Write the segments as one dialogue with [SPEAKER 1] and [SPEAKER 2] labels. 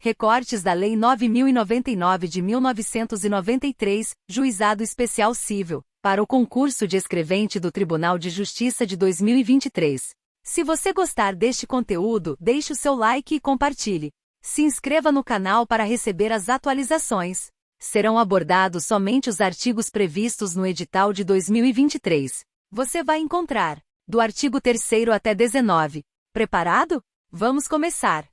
[SPEAKER 1] Recortes da Lei 9.099 de 1993, Juizado Especial Cível, para o concurso de escrevente do Tribunal de Justiça de 2023. Se você gostar deste conteúdo, deixe o seu like e compartilhe. Se inscreva no canal para receber as atualizações. Serão abordados somente os artigos previstos no edital de 2023. Você vai encontrar, do artigo 3º até 19. Preparado? Vamos começar.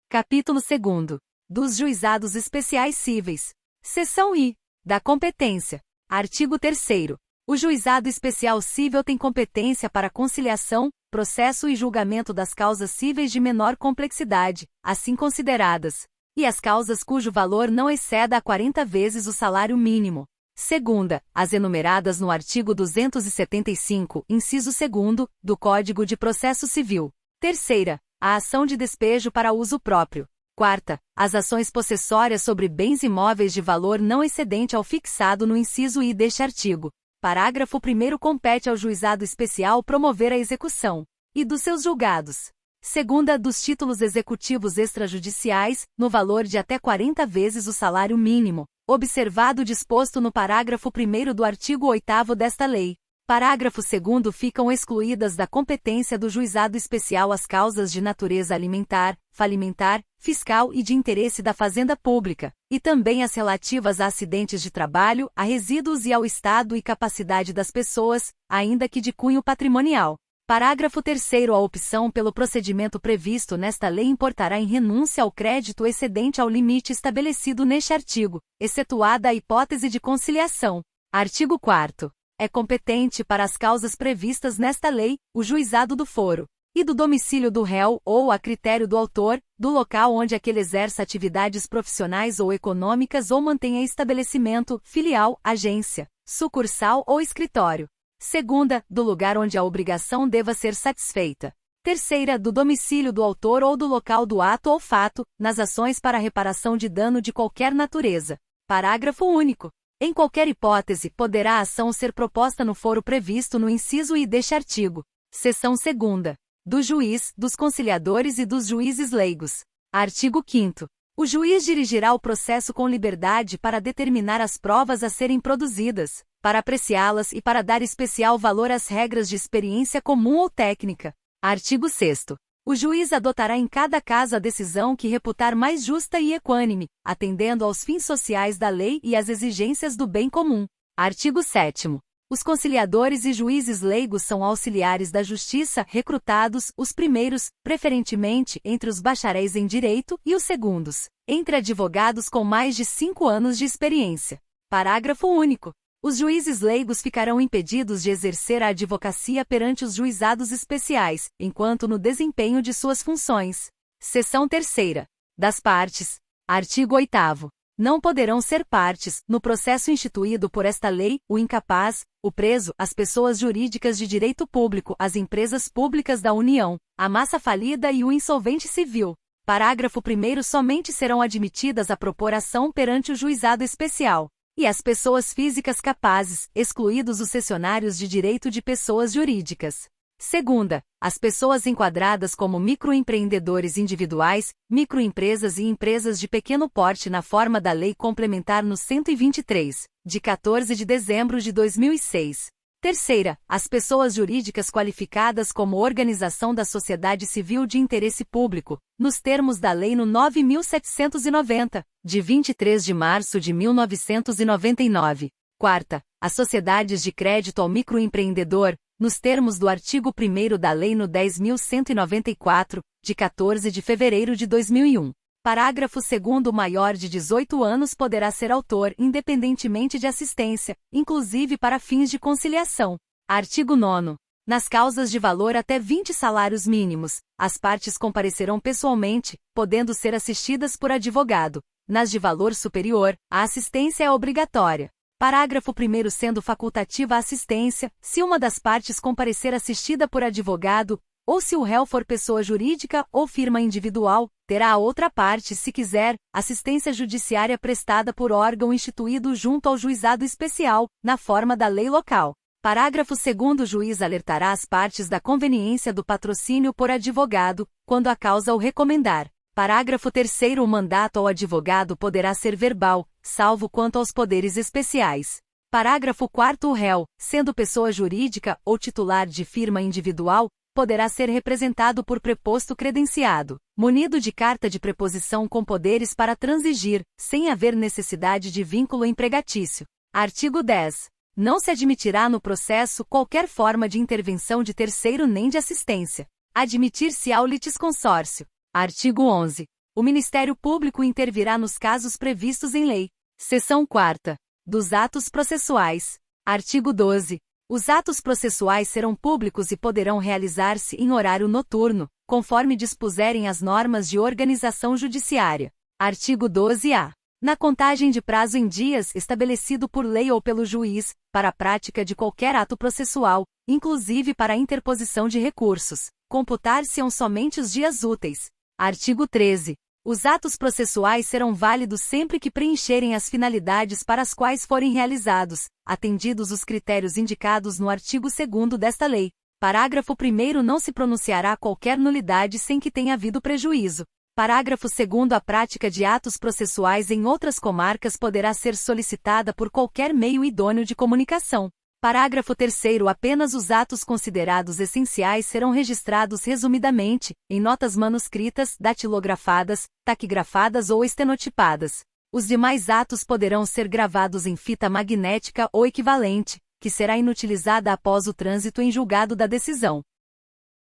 [SPEAKER 1] Capítulo 2º. Dos Juizados Especiais Cíveis. Seção I. Da competência. Artigo 3º. O Juizado Especial Cível tem competência para conciliação, processo e julgamento das causas cíveis de menor complexidade, assim consideradas, e as causas cujo valor não exceda a 40 vezes o salário mínimo. Segunda, as enumeradas no artigo 275, inciso 2º, do Código de Processo Civil. Terceira, a ação de despejo para uso próprio. Quarta, as ações possessórias sobre bens imóveis de valor não excedente ao fixado no inciso I deste artigo. Parágrafo 1º compete ao Juizado Especial promover a execução, e dos seus julgados. Segunda, dos títulos executivos extrajudiciais, no valor de até 40 vezes o salário mínimo, observado o disposto no parágrafo 1º do artigo 8º desta lei. Parágrafo 2º ficam excluídas da competência do Juizado Especial as causas de natureza alimentar, falimentar, fiscal e de interesse da fazenda pública, e também as relativas a acidentes de trabalho, a resíduos e ao estado e capacidade das pessoas, ainda que de cunho patrimonial. Parágrafo 3º. A opção pelo procedimento previsto nesta lei importará em renúncia ao crédito excedente ao limite estabelecido neste artigo, excetuada a hipótese de conciliação. Artigo 4º. É competente para as causas previstas nesta lei, o juizado do foro, e do domicílio do réu ou a critério do autor, do local onde aquele exerça atividades profissionais ou econômicas ou mantenha estabelecimento, filial, agência, sucursal ou escritório. Segunda, do lugar onde a obrigação deva ser satisfeita. Terceira, do domicílio do autor ou do local do ato ou fato, nas ações para reparação de dano de qualquer natureza. Parágrafo único. Em qualquer hipótese, poderá a ação ser proposta no foro previsto no inciso I deste artigo. Seção 2ª. Do juiz, dos conciliadores e dos juízes leigos. Artigo 5º. O juiz dirigirá o processo com liberdade para determinar as provas a serem produzidas, para apreciá-las e para dar especial valor às regras de experiência comum ou técnica. Artigo 6º. O juiz adotará em cada caso a decisão que reputar mais justa e equânime, atendendo aos fins sociais da lei e às exigências do bem comum. Artigo 7º. Os conciliadores e juízes leigos são auxiliares da justiça recrutados, os primeiros, preferentemente, entre os bacharéis em direito e os segundos, entre advogados com mais de 5 anos de experiência. Parágrafo único. Os juízes leigos ficarão impedidos de exercer a advocacia perante os juizados especiais, enquanto no desempenho de suas funções. Seção 3ª. Das partes. Artigo 8º. Não poderão ser partes, no processo instituído por esta lei, o incapaz, o preso, as pessoas jurídicas de direito público, as empresas públicas da União, a massa falida e o insolvente civil. Parágrafo 1º. Somente serão admitidas a propor ação perante o juizado especial, e as pessoas físicas capazes, excluídos os cessionários de direito de pessoas jurídicas. Segunda, as pessoas enquadradas como microempreendedores individuais, microempresas e empresas de pequeno porte na forma da Lei Complementar no 123, de 14 de dezembro de 2006. Terceira, as pessoas jurídicas qualificadas como organização da sociedade civil de interesse público, nos termos da Lei no 9.790, de 23 de março de 1999. Quarta, as sociedades de crédito ao microempreendedor, nos termos do artigo 1º da Lei no 10.194, de 14 de fevereiro de 2001. Parágrafo 2º. Maior de 18 anos poderá ser autor, independentemente de assistência, inclusive para fins de conciliação. Artigo 9º. Nas causas de valor até 20 salários mínimos, as partes comparecerão pessoalmente, podendo ser assistidas por advogado. Nas de valor superior, a assistência é obrigatória. Parágrafo 1º. Sendo facultativa a assistência, se uma das partes comparecer assistida por advogado, ou se o réu for pessoa jurídica ou firma individual, terá a outra parte, se quiser, assistência judiciária prestada por órgão instituído junto ao juizado especial, na forma da lei local. Parágrafo 2º. O juiz alertará as partes da conveniência do patrocínio por advogado, quando a causa o recomendar. Parágrafo 3º. O mandato ao advogado poderá ser verbal, salvo quanto aos poderes especiais. Parágrafo 4º. O réu, sendo pessoa jurídica ou titular de firma individual, poderá ser representado por preposto credenciado, munido de carta de preposição com poderes para transigir, sem haver necessidade de vínculo empregatício. Artigo 10. Não se admitirá no processo qualquer forma de intervenção de terceiro nem de assistência. Admitir-se-á o litisconsórcio. Artigo 11. O Ministério Público intervirá nos casos previstos em lei. Seção 4ª. Dos atos processuais. Artigo 12. Os atos processuais serão públicos e poderão realizar-se em horário noturno, conforme dispuserem as normas de organização judiciária. Artigo 12-A. Na contagem de prazo em dias estabelecido por lei ou pelo juiz, para a prática de qualquer ato processual, inclusive para a interposição de recursos, computar-se-ão somente os dias úteis. Artigo 13. Os atos processuais serão válidos sempre que preencherem as finalidades para as quais forem realizados, atendidos os critérios indicados no artigo 2º desta lei. Parágrafo 1º. Não se pronunciará qualquer nulidade sem que tenha havido prejuízo. Parágrafo 2º. A prática de atos processuais em outras comarcas poderá ser solicitada por qualquer meio idôneo de comunicação. Parágrafo 3º. Apenas os atos considerados essenciais serão registrados resumidamente, em notas manuscritas, datilografadas, taquigrafadas ou estenotipadas. Os demais atos poderão ser gravados em fita magnética ou equivalente, que será inutilizada após o trânsito em julgado da decisão.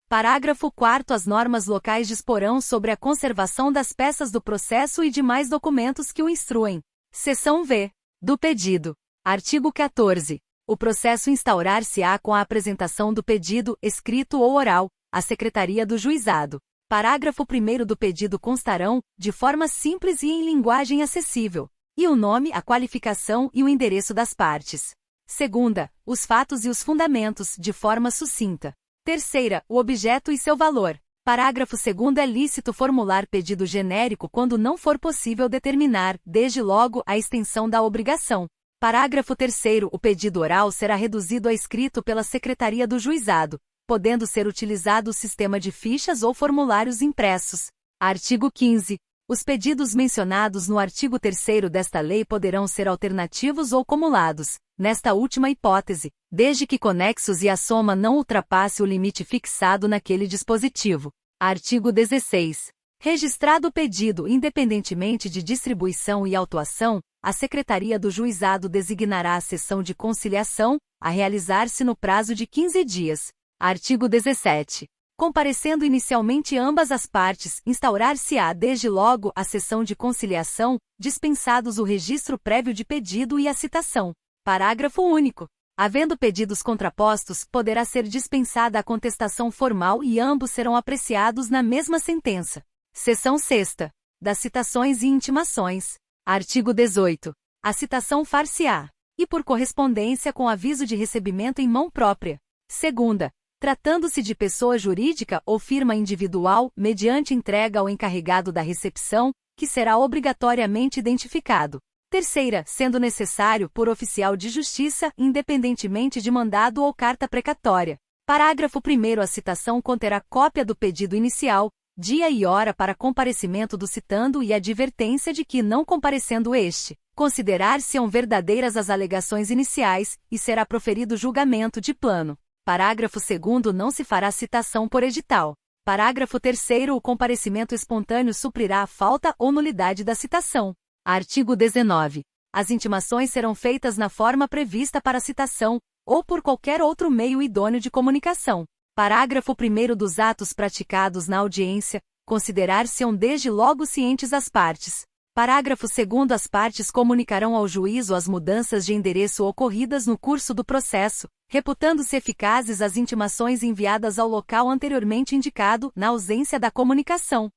[SPEAKER 1] Parágrafo 4º. As normas locais disporão sobre a conservação das peças do processo e demais documentos que o instruem. Seção V. Do pedido. Artigo 14. O processo instaurar-se-á com a apresentação do pedido, escrito ou oral, à Secretaria do Juizado. Parágrafo 1º. Do pedido constarão, de forma simples e em linguagem acessível, e o nome, a qualificação e o endereço das partes. Segunda, os fatos e os fundamentos, de forma sucinta. Terceira, o objeto e seu valor. Parágrafo 2º. É lícito formular pedido genérico quando não for possível determinar, desde logo, a extensão da obrigação. Parágrafo 3º. O pedido oral será reduzido a escrito pela Secretaria do Juizado, podendo ser utilizado o sistema de fichas ou formulários impressos. Artigo 15. Os pedidos mencionados no artigo 3º desta lei poderão ser alternativos ou cumulados, nesta última hipótese, desde que conexos e a soma não ultrapasse o limite fixado naquele dispositivo. Artigo 16. Registrado o pedido independentemente de distribuição e autuação, a Secretaria do Juizado designará a sessão de conciliação, a realizar-se no prazo de 15 dias. Artigo 17. Comparecendo inicialmente ambas as partes, instaurar-se-á desde logo a sessão de conciliação, dispensados o registro prévio de pedido e a citação. Parágrafo único. Havendo pedidos contrapostos, poderá ser dispensada a contestação formal e ambos serão apreciados na mesma sentença. Seção 6ª. Das citações e intimações. Artigo 18. A citação far-se-á, e por correspondência com aviso de recebimento em mão própria. Segunda, tratando-se de pessoa jurídica ou firma individual, mediante entrega ao encarregado da recepção, que será obrigatoriamente identificado. Terceira, sendo necessário por oficial de justiça, independentemente de mandado ou carta precatória. Parágrafo 1º. A citação conterá cópia do pedido inicial, dia e hora para comparecimento do citando e advertência de que, não comparecendo este, considerar-se-ão verdadeiras as alegações iniciais, e será proferido julgamento de plano. Parágrafo 2º. Não se fará citação por edital. Parágrafo 3º. O comparecimento espontâneo suprirá a falta ou nulidade da citação. Artigo 19. As intimações serão feitas na forma prevista para a citação, ou por qualquer outro meio idôneo de comunicação. Parágrafo 1º. Dos atos praticados na audiência, considerar-se-ão desde logo cientes as partes. Parágrafo 2º. As partes comunicarão ao juízo as mudanças de endereço ocorridas no curso do processo, reputando-se eficazes as intimações enviadas ao local anteriormente indicado, na ausência da comunicação.